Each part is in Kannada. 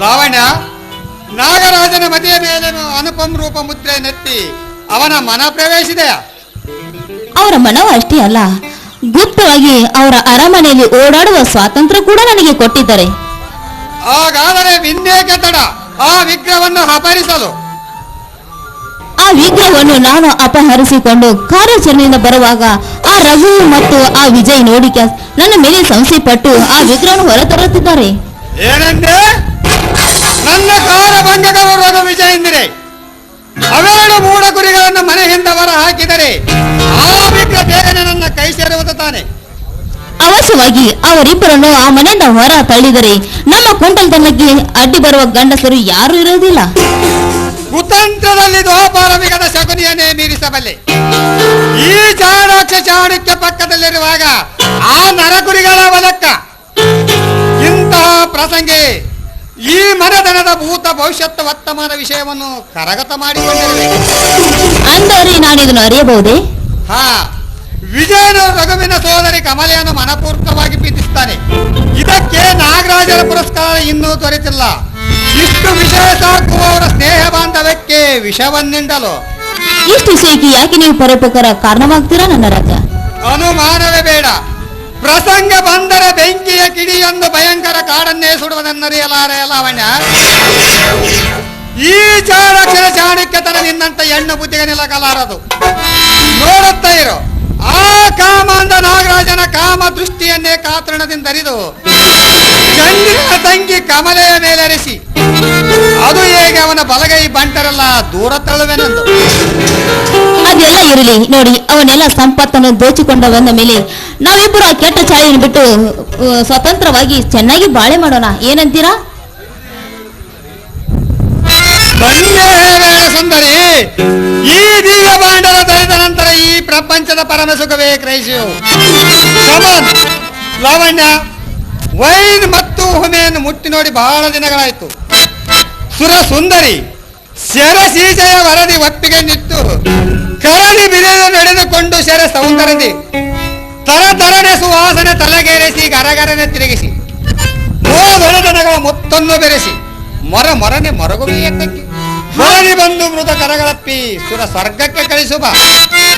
ಲಾವಣ್ಯ, ನಾಗರಾಜನ ಮದುವೆ ಮೇಲೆ ಅನುಪಮ ರೂಪ ಮುದ್ರೆ ನೆತ್ತಿ ಅವನ ಮನ ಪ್ರವೇಶಿದೆಯಾ? ಅವರ ಮನವು ಅಷ್ಟೇ ಅಲ್ಲ, ಗುಪ್ತವಾಗಿ ಅವರ ಅರಮನೆಯಲ್ಲಿ ಓಡಾಡುವ ಸ್ವಾತಂತ್ರ್ಯ ಕೂಡ ನನಗೆ ಕೊಟ್ಟಿದ್ದಾರೆ. ಹಾಗಾದರೆ ವಿನ್ನೇಕೆ ತಡ ಆ ವಿಗ್ರಹವನ್ನು ಅಪಹರಿಸಲು? ಆ ವಿಗ್ರಹವನ್ನು ನಾನು ಅಪಹರಿಸಿಕೊಂಡು ಕಾರ್ಯಾಚರಣೆಯಿಂದ ಬರುವಾಗ ಆ ರಘು ಮತ್ತು ಆ ವಿಜಯ್ ನೋಡಿ ನನ್ನ ಮೇಲೆ ಸಂಶಯ ಪಟ್ಟು ಆ ವಿಗ್ರಹವನ್ನು ಹೊರತರುತ್ತಿದ್ದಾರೆ. ಏನಂದ್ರೆ ನನ್ನ ಕಾರಭಂಗದವರು ವಿಜಯ್ ಎಂದಿರೆ ಅವೆರಡು ಮೂಢ ಗುರಿಗಳನ್ನು ಮನೆಯಿಂದ ಹೊರ ಹಾಕಿದರೆ ಆ ವಿಗ್ರಹ ಬೇಗನೆ ನನ್ನ ಕೈ ಸೇರುವುದು ತಾನೆ. ಅವಶ್ಯವಾಗಿ ಅವರಿಬ್ಬರನ್ನು ಆ ಮನೆಯಿಂದ ಹೊರ ತಳ್ಳಿದರೆ ನಮ್ಮ ಕುಂಟಲ್ತನಕ್ಕೆ ಅಡ್ಡಿ ಬರುವ ಗಂಡಸರು ಯಾರು ಇರುವುದಿಲ್ಲ. ಕುತಂತ್ರದಲ್ಲಿ ದ್ವಾಪಾರವಿಗದ ಶಕುನಿಯನ್ನೇ ಮೀರಿಸಬಲ್ಲೆ. ಈ ಚಾಣಾಕ್ಷ ಚಾಣಕ್ಯ ಪಕ್ಕದಲ್ಲಿರುವಾಗ ಆ ನರಗುರಿಗಳ ಒಲಕ್ಕ ಇಂತಹ ಪ್ರಸಂಗೆ ಈ ಮನೆತನದ ಭೂತ ಭವಿಷ್ಯತ್ ವರ್ತಮಾನ ವಿಷಯವನ್ನು ಕರಗತ ಮಾಡಿಕೊಂಡಿರಬೇಕು. ಅಂದರೆ ನಾನಿದನ್ನು ಅರಿಯಬಹುದೇ? ಹಾ, ವಿಜಯನ ರಘುವಿನ ಸೋದರಿ ಕಮಲೆಯನ್ನು ಮನಪೂರ್ವಕವಾಗಿ ಪ್ರೀತಿಸುತ್ತಾನೆ. ಇದಕ್ಕೆ ನಾಗರಾಜರ ಪುರಸ್ಕಾರ ಇನ್ನೂ ದೊರೆತಿಲ್ಲ. ಇಷ್ಟು ವಿಷಯ ಸಾಕು ಅವರ ಸ್ನೇಹ ಬಾಂಧವ್ಯಕ್ಕೆ ವಿಷವನ್ನಿಂಡಲು. ಇಷ್ಟು ವಿಷಯಕ್ಕೆ ಯಾಕೆ ನೀವು ಪರೋಪಕಾರ ಕಾರಣವಾಗ್ತೀರಾ ನನ್ನ ರಾಜ? ಅನುಮಾನವೇ ಬೇಡ. ಪ್ರಸಂಗ ಬಂದರೆ ಬೆಂಕಿಯ ಕಿಡಿಯೊಂದು ಭಯಂಕರ ಕಾಡನ್ನೇ ಸುಡುವುದನ್ನರಿಯಲಾರೆ ಲಾವಣ್ಯ. ಈ ಚಾಣಕ್ಷರ ಚಾಣಕ್ಯತನ ನಿನ್ನಂತ ಹೆಣ್ಣು ಬುದ್ಧಿಗೆ ನಿಲ್ಲಕಲಾರದು. ನೋಡುತ್ತಾ ಇರೋ ಆ ಕಾಮಾಂಧ ನಾಗರಾಜನ ಕಾಮ ದೃಷ್ಟಿಯನ್ನೇ ಕಾತರಣದಿಂದ ಅರಿದು ಚಂದ್ರನ ತಂಗಿ ಕಮಲೆಯ ಮೇಲೆರೆಸಿ ಅದು ಹೇಗೆ ಅವನ ಬಲಗೈ ಬಂಟರೆಲ್ಲ ದೂರ ತಳ್ಳುವೆನೆಂದು. ಅದೆಲ್ಲ ಇರಲಿ ನೋಡಿ, ಅವನೆಲ್ಲ ಸಂಪತ್ತನ್ನು ದೋಚಿಕೊಂಡ ಬಂದ ಮೇಲೆ ನಾವಿಬ್ಬರು ಆ ಕೆಟ್ಟ ಚಾಳಿಯನ್ನು ಬಿಟ್ಟು ಸ್ವತಂತ್ರವಾಗಿ ಚೆನ್ನಾಗಿ ಬಾಳೆ ಮಾಡೋಣ, ಏನಂತೀರಾ? ಸುಂದರಿ, ಈ ದಿವ್ಯ ಭಾಂಡರ ದೊರೆತ ನಂತರ ಈ ಪ್ರಪಂಚದ ಪರಮ ಸುಖವೇ ಕ್ರೈಸಿಯು. ಲಾವಣ್ಯ, ವೈನ್ ಮತ್ತು ಹುಮೆಯನ್ನು ಮುಟ್ಟಿ ನೋಡಿ ಬಹಳ ದಿನಗಳಾಯಿತು. ಸುರ ಸುಂದರಿ ಶರಶೀಜಯ ವರದಿ ಒಪ್ಪಿಗೆ ನಿಟ್ಟು ಕರಣಿ ಬಿರಿದು ನಡೆದುಕೊಂಡು ಶರ ಸೌಂದರ್ಯದಿ ತರತರನೆ ಸುವಾಸನೆ ತಲೆಗೇರಿಸಿ ಗರಗರನೆ ತಿರುಗಿಸಿ ದೊರೆತನಗಳ ಮೊತ್ತನ್ನು ಬೆರೆಸಿ ಮೊರನೆ ಮೊರಗುವಿಯ ತಗ್ಗಿ ಹೊರಡಿ ಬಂದು ಮೃತ ಕರಗಳಪ್ಪಿ ಸುರ ಸ್ವರ್ಗಕ್ಕೆ ಕಳಿಸುವ.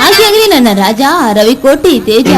ಹಾಗೆ ಆಗಲಿ ನನ್ನ ರಾಜ ರವಿಕೋಟಿ ತೇಜ.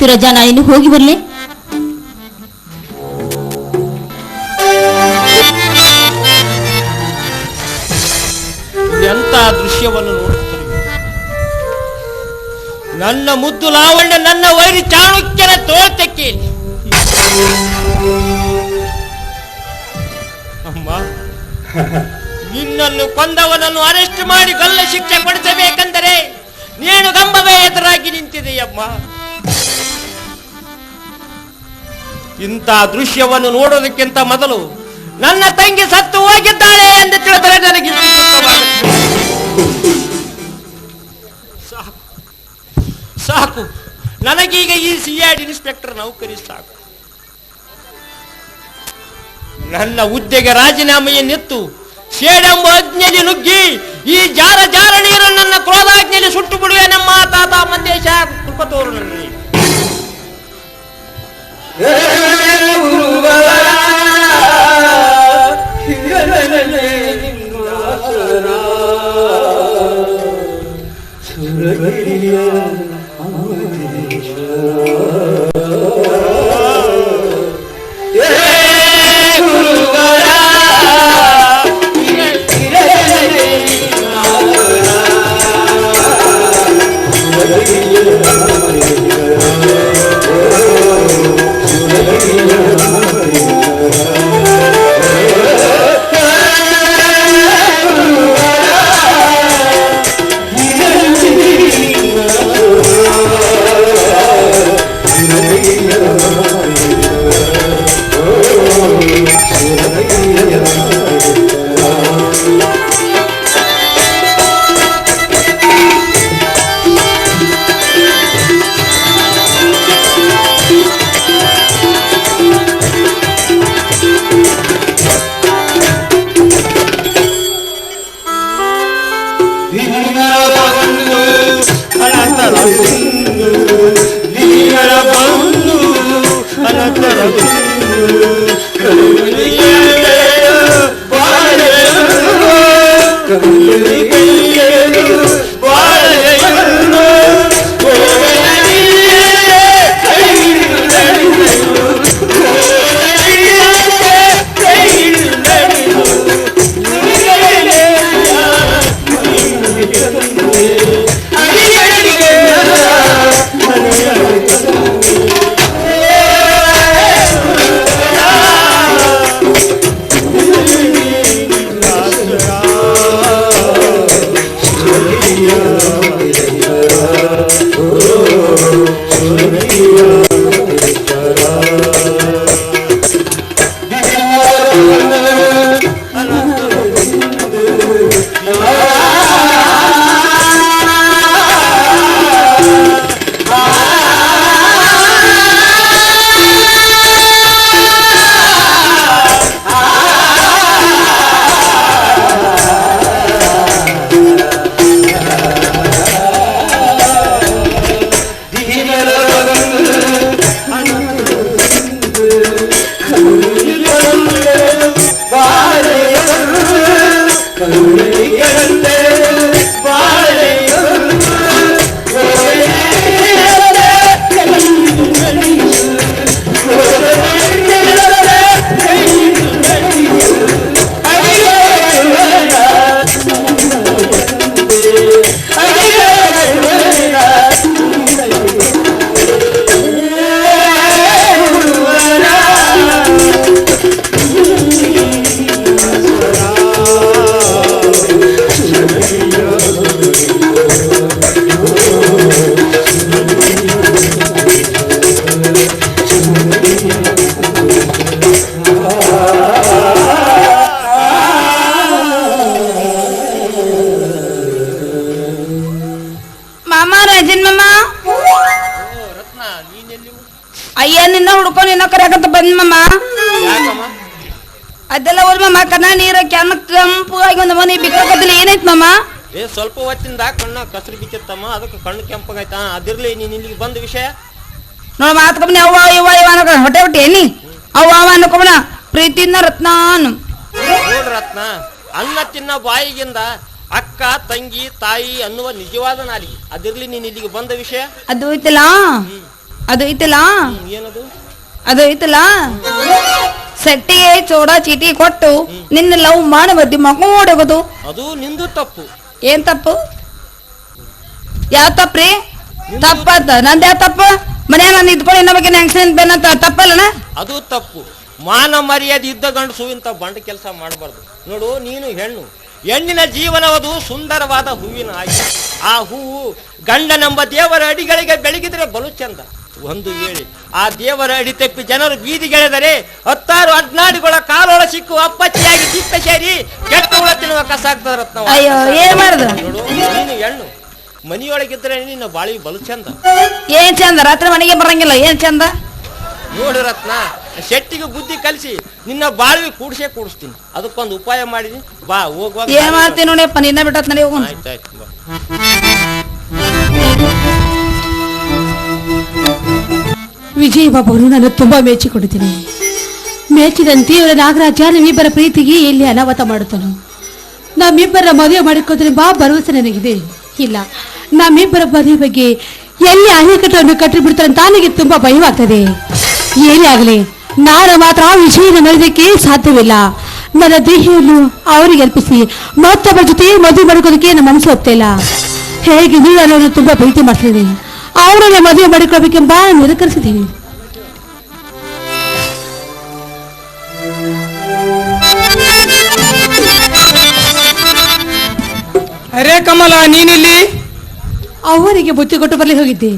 ಆಯ್ತು ರಜಾ, ನಾನು ಇನ್ನು ಹೋಗಿ ಬರ್ಲಿ. ಎಂತ ದೃಶ್ಯವನ್ನು ನೋಡುತ್ತಿರುವೆ. ನನ್ನ ಮುದ್ದು ಲಾವಣ್ಯ ನನ್ನ ವೈರಿ ಚಾಣುಕ್ಯನ ತೋಳ್ತಕ್ಕೆ. ಅಮ್ಮ, ನಿನ್ನನ್ನು ಕೊಂದವನನ್ನು ಅರೆಸ್ಟ್ ಮಾಡಿ ಗಲ್ಲ ಶಿಕ್ಷೆ ಪಡಿಸಬೇಕೆಂದರೆ ನೀನು ಗಂಬವೇ ಎದುರಾಗಿ ನಿಂತಿದೆಯಮ್ಮ. ಇಂಥ ದೃಶ್ಯವನ್ನು ನೋಡೋದಕ್ಕಿಂತ ಮೊದಲು ನನ್ನ ತಂಗಿ ಸತ್ತು ಹೋಗಿದ್ದಾಳೆ ಎಂದು ತಿಳಿದರೆ ನನಗೆ ಸಾಕು. ನನಗೀಗ ಈ ಸಿಐಡಿ ಇನ್ಸ್ಪೆಕ್ಟರ್ ನೌಕರಿ ಸಾಕು. ನನ್ನ ಹುದ್ದೆಗೆ ರಾಜೀನಾಮೆಯನ್ನಿತ್ತು ಸೇಡೆಂಬ ಅಜ್ಞೆಗೆ ನುಗ್ಗಿ ಈ ಜಾರ ನೀರು ನನ್ನ ಕ್ರೋಧಾಜ್ಞೆಯಲ್ಲಿ ಸುಟ್ಟು ಬಿಡುವೆ. ನಮ್ಮ ತಾತ ಮಂದೇಶ ಕೃಪತೋರು ನನಗೆ. ಅಯ್ಯ ನಿನ್ನ ಹುಡ್ಕೊಂಡು ನಿನ್ನ ಕರೆಯಕತ್ತ ಬಂದ್ ಮಮ್ಮ. ಅದೆಲ್ಲ ಹೋದ್ ಮಮ್ಮ, ಕಣ್ಣ ನೀರ ಕೆಂಪು ಆಗಿ ಒಂದು ಮನೆ ಬಿಕ್ಕಕತ್ತಿಲ್ಲ. ಏನೈತ್ ಮಮ್ಮ? ಸ್ವಲ್ಪ ಹೊತ್ತಿಂದ ಕಣ್ಣ ಕಸರು ಬಿತ್ತಿತ್ತಮ್ಮ, ಅದಕ್ಕೆ ಕಣ್ಣು ಕೆಂಪಾಗೈತ. ಅದಿರ್ಲಿ, ನೀನ್ ಇಲ್ಲಿಗೆ ಬಂದ ವಿಷಯ ನೋಡ ಮಾತ್ಕೊಬನಿ. ಅವ್ವ ಇವ ಇವ ಅನ್ನೋ ಹೊಟ್ಟೆ ಹೊಟ್ಟೆ ಏನಿ ಅವ್ವ ಅವ ಅನ್ನಕೋಬಣ. ಪ್ರೀತಿಯಿಂದ ರತ್ನಾನ್ ನೋಡ್ ರತ್ನ, ಅನ್ನ ತಿನ್ನ ಬಾಯಿಗಿಂದ ಅಕ್ಕ ತಂಗಿ ತಾಯಿ ಅನ್ನುವ ನಿಜವಾದ ನಾಲಿಗೆ. ಅದಿರ್ಲಿ, ನೀನ್ ಇಲ್ಲಿಗೆ ಬಂದ ವಿಷಯ ಅದು ಐತಿಲ್ಲ. ಅದು ಐತಲ್ಲ ಏನದು? ಅದು ಐತಲ್ಲ ಸೆಟ್ಟಿಗೆ ಚೋಡ ಚೀಟಿ ಕೊಟ್ಟು ನಿನ್ನ ಲವ್ ಮಾಡಿ ಬದ್ದಿ ಮಕ್ಕೋಡೋಗೋದು. ಅದು ನಿಂದು ತಪ್ಪು. ಏನ್ ತಪ್ಪು? ಯಾವ ತಪ್ಪ್ರಿ? ತಪ್ಪದ ನಂದು ಯಾವ ತಪ್ಪು? ಮನೆ ನಾನು ಇದ್ಕೊಂಡು ಇನ್ನೊಬ್ಬ ಆಕ್ಸಿಡೆಂಟ್ ಬೇನಂತ ತಪ್ಪಲ್ಲನ? ಅದು ತಪ್ಪು. ಮಾನ ಮರ್ಯಾದೆ ಇದ್ದ ಗಂಡಸು ಇಂಥ ಬಂಡ ಕೆಲಸ ಮಾಡಬಾರ್ದು. ನೋಡು, ನೀನು ಹೆಣ್ಣಿನ ಜೀವನವದು ಸುಂದರವಾದ ಹೂವಿನ ಆಗಿ. ಆ ಹೂವು ಗಂಡನೆಂಬ ದೇವರ ಅಡಿಗಳಿಗೆ ಬೆಳಗಿದ್ರೆ ಬಲು ಚಂದ. ಒಂದು ವೇಳೆ ಆ ದೇವರ ಅಡಿ ತಪ್ಪಿ ಜನರು ಬೀದಿಗೆಳೆದರೆ 10 ಅಡ್ನಾಡಿಗಳ ಕಾಲೊಳ ಸಿಕ್ಕು ಅಪ್ಪಚ್ಚಿಯಾಗಿ ತಿಪ್ಪೆ ಸೇರಿ ಕೆಟ್ಟ ಹುಳ ತಿನ್ನುವ ಕಸ ಆಗ್ತದ ರತ್ನ. ಅಯ್ಯೋ ಏನ್ ಮಾಡುದು? ನೋಡು, ನೀನು ಹೆಣ್ಣು ಮನಿಯೊಳಗಿದ್ರೆ ನಿನ್ನ ಬಾಳಿ ಬಲು ಚಂದ. ಏನ್ ಚಂದ? ರಾತ್ರಿ ಮನೆಗೆ ಬರಂಗಿಲ್ಲ, ಏನ್ ಚಂದ? ನೋಡು ರತ್ನ, ಶೆಟ್ಟಿಗೆ ಬುದ್ಧಿ ಕಲಿಸಿ ನಿನ್ನ ಬಾಳ್ವಿ ಕೂಡಿಸ್ತೀನಿ. ಅದಕ್ಕೊಂದು ಉಪಾಯ ಮಾಡಿದಿ. ಬಾ, ಹೋಗುವಾಗ ಏನ್ ಮಾಡ್ತೀನಿ ನೋಡಿಯಪ್ಪ, ನಿನ್ನ ಬಿಟ್ಟತ್ ನಡಿ ಹೋಗೋಣ. ಆಯ್ತಾಯ್ತು ಬಾ. ವಿಜಯ್ ಬಾಬುರು ನಾನು ತುಂಬಾ ಮೆಚ್ಚಿಕೊಡುತ್ತೇನೆ. ಮೆಚ್ಚಿದಂತೆ ಇವರ ನಾಗರಾಜ ನಮ್ಮಿಬ್ಬರ ಪ್ರೀತಿಗೆ ಎಲ್ಲಿ ಅನಾಹುತ ಮಾಡುತ್ತಾನೋ. ನಮ್ಮಿಬ್ಬರ ಮದುವೆ ಮಾಡಿಕೋದ್ರೆ ಬಾ ಭರವಸೆ ನನಗಿದೆ. ಇಲ್ಲ, ನಮ್ಮಿಬ್ಬರ ಮದುವೆ ಬಗ್ಗೆ ಎಲ್ಲಿ ಅಹಿಕಟ್ಟನ್ನು ಕಟ್ಟಿಬಿಡ್ತಾರೆ ಅಂತ ನನಗೆ ತುಂಬಾ ಭಯವಾಗ್ತದೆ. ಏನೇ ಆಗಲಿ, ನಾನು ಮಾತ್ರ ಆ ವಿಷಯನ ಮರೆಯೋದಕ್ಕೆ ಸಾಧ್ಯವಿಲ್ಲ. ನನ್ನ ದೇಹವನ್ನು ಅವರಿಗೆ ಅರ್ಪಿಸಿ ಮತ್ತೊಬ್ಬರ ಜೊತೆ ಮದುವೆ ಮಾಡ್ಕೋದಕ್ಕೆ ನನ್ನ ಮನಸ್ಸು ಹೋಗ್ತಾ ಇಲ್ಲ. ಹೇಗೆ ನಾನು ತುಂಬಾ ಪ್ರೀತಿ ಮಾಡ್ತಿದ್ದೀನಿ, ಅವರನ್ನ ಮದುವೆ ಮಾಡಿಕೊಳ್ಬೇಕೆಂಬ ನಿರಾಕರಿಸಿದ್ದೀನಿ. ಅರೇ ಕಮಲ, ನೀನಿಲ್ಲಿ? ಅವರಿಗೆ ಬುತ್ತಿ ಕೊಟ್ಟು ಬರಲಿ ಹೋಗಿದ್ದೆ.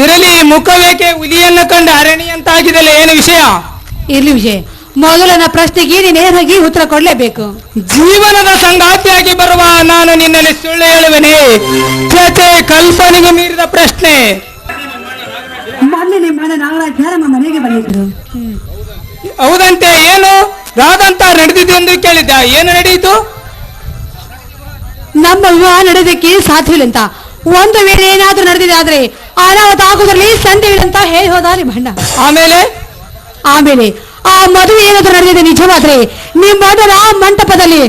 ಇರಲಿ, ಮುಖವೇಕೆ ಹುಲಿಯನ್ನ ಕಂಡು ಅರಣಿ ಅಂತ ಆಗಿದೆಲ್ಲ, ಏನು ವಿಷಯ? ಇರ್ಲಿ ವಿಜಯ್, ಮೊದಲನ ಪ್ರಶ್ನೆಗೆ ನೀನು ನೇರವಾಗಿ ಉತ್ತರ ಕೊಡ್ಲೇಬೇಕು. ಜೀವನದ ಸಂಗಾತಿಯಾಗಿ ಬರುವ ನಾನು ನಿನ್ನಲ್ಲಿ ಸುಳ್ಳು ಹೇಳುವೆನೆ? ಚೇಚೆ, ಕಲ್ಪನೆಗೂ ಮೀರಿದ ಪ್ರಶ್ನೆ. ಮೊನ್ನೆ ನಿಮ್ಮ ನಾಗರಾಜ ನಮ್ಮ ಮನೆಗೆ ಬಂದಿದ್ರು. ಹೌದಂತೆ? ಏನು ರಾದಂತ ನಡೆದಿದ್ದು ಎಂದು ಕೇಳಿದ್ದ. ಏನು ನಡೆಯಿತು? ನಮ್ಮ ವಿವಾಹ ನಡೆಯೋದಕ್ಕೆ ಸಾಧ್ಯವಿಲ್ಲ ಅಂತ, ಒಂದು ವೇಳೆ ಏನಾದ್ರೂ ನಡೆದಿದೆ ಆದ್ರೆ ಅನಾಹುತ ಆಗುವುದರಲ್ಲಿ ಸಂದೇವಿಲ್ಲ ಅಂತ ಹೇಳಿ ಹೋದ ನಿಮ್ಮ ಆಮೇಲೆ ಆಮೇಲೆ ಆ ಮದುವೆ ಏನಾದ್ರೂ ನಡೆದಿದೆ ನಿಜವಾದ್ರೆ ನಿಮ್ಮ ಮೊದಲ ಮಂಟಪದಲ್ಲಿ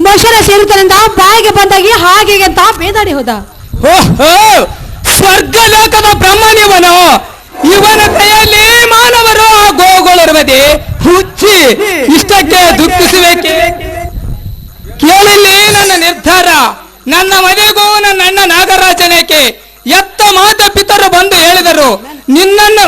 ಮೊಸರ ಸೇರುತ್ತಾನೆಂದ ಬಾಯಿಗೆ ಬಂದಾಗಿ ಹಾಗೆ ಅಂತ ಬೇದಾಡಿ ಹೋದ. ಓಹೋ, ಸ್ವರ್ಗಲೋಕದ ಬ್ರಹ್ಮನಿವನು. ಇವನ ಕೈಯಲ್ಲಿ ಮಾನವರು ಆ ಗೋಗಳಿರುವುದೇ ಹುಚ್ಚಿ. ಇಷ್ಟಕ್ಕೆ ದುಃಖಿಸಬೇಕೆ? ಕೇಳಿಲ್ಲಿ ನನ್ನ ನಿರ್ಧಾರ. ನನ್ನ ಮನೆಗೂ ನನ್ನ ಅಣ್ಣ ನಾಗರಾಜನೇಕೆ ಎತ್ತ ಮಾತ ಪಿತರು ಬಂದು ಹೇಳಿದರು, ನಿನ್ನನ್ನು